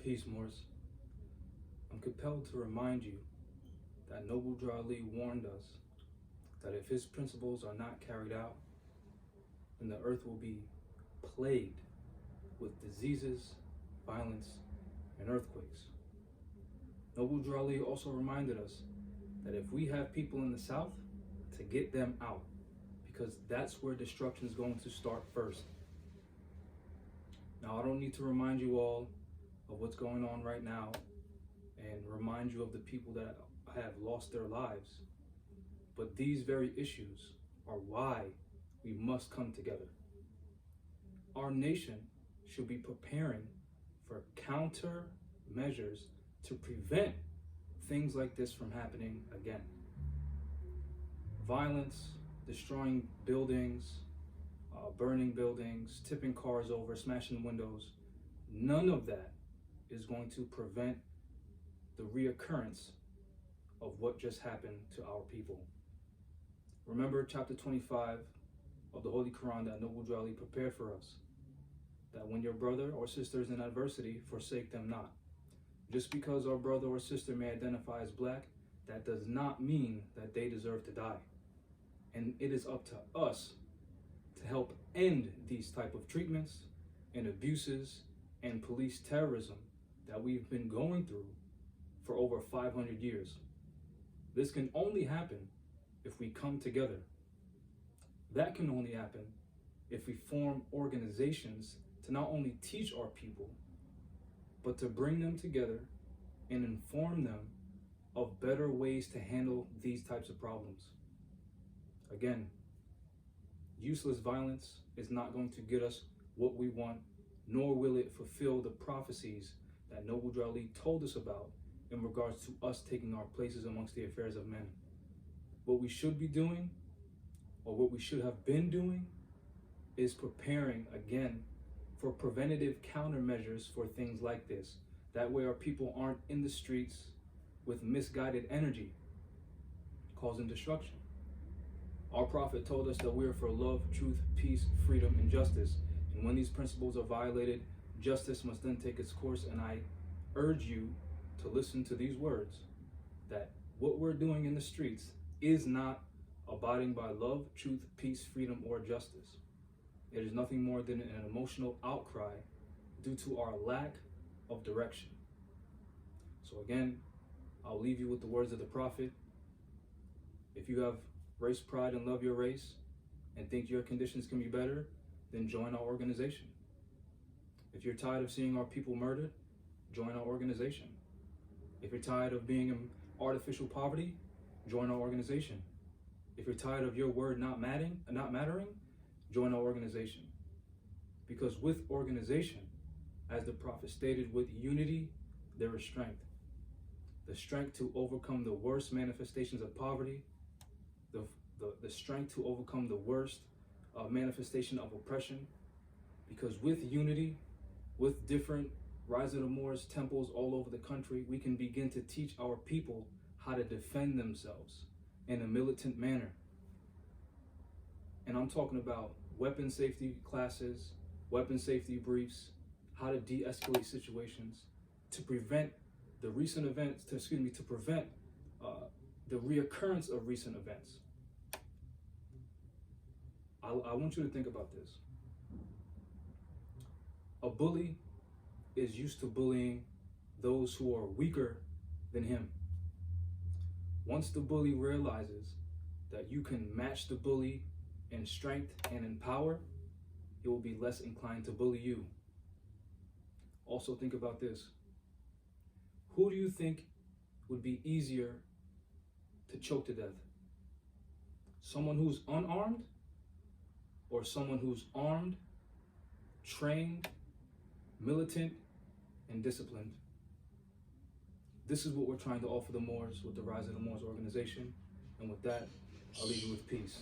Peace, Morris. I'm compelled to remind you that Noble Drew Ali warned us that if his principles are not carried out, then the earth will be plagued with diseases, violence, and earthquakes. Noble Drew Ali also reminded us that if we have people in the South, to get them out, because that's where destruction is going to start first. Now, I don't need to remind you all of what's going on right now and remind you of the people that have lost their lives. But these very issues are why we must come together. Our nation should be preparing for countermeasures to prevent things like this from happening again. Violence, destroying buildings, burning buildings, tipping cars over, smashing windows, none of that is going to prevent the reoccurrence of what just happened to our people. Remember chapter 25 of the Holy Quran that Noble Drew Ali prepared for us, that when your brother or sister is in adversity, forsake them not. Just because our brother or sister may identify as black, that does not mean that they deserve to die. And it is up to us to help end these type of treatments and abuses and police terrorism that we've been going through for over 500 years. This can only happen if we come together. That can only happen if we form organizations to not only teach our people, but to bring them together and inform them of better ways to handle these types of problems. Again, useless violence is not going to get us what we want, nor will it fulfill the prophecies that Noble Drew Ali told us about in regards to us taking our places amongst the affairs of men. What we should be doing, or what we should have been doing, is preparing again for preventative countermeasures for things like this. That way our people aren't in the streets with misguided energy causing destruction. Our prophet told us that we are for love, truth, peace, freedom, and justice. And when these principles are violated, justice must then take its course. And I urge you to listen to these words, that what we're doing in the streets is not abiding by love, truth, peace, freedom, or justice. It is nothing more than an emotional outcry due to our lack of direction. So again, I'll leave you with the words of the prophet. If you have race pride and love your race and think your conditions can be better, then join our organization. If you're tired of seeing our people murdered, join our organization. If you're tired of being in artificial poverty, join our organization. If you're tired of your word not mattering, join our organization. Because with organization, as the prophet stated, with unity, there is strength. The strength to overcome the worst manifestations of poverty, the strength to overcome the worst manifestation of oppression. Because with unity, with different Rise of the Moors temples all over the country, we can begin to teach our people how to defend themselves in a militant manner. And I'm talking about weapon safety classes, weapon safety briefs, how to de-escalate situations, to prevent the recent events, to prevent the reoccurrence of recent events. I want you to think about this. A bully is used to bullying those who are weaker than him. Once the bully realizes that you can match the bully in strength and in power, it will be less inclined to bully you. Also think about this. Who do you think would be easier to choke to death? Someone who's unarmed, or someone who's armed, trained, militant, and disciplined? This is what we're trying to offer the Moors with the Rise of the Moors organization. And with that, I'll leave you with peace.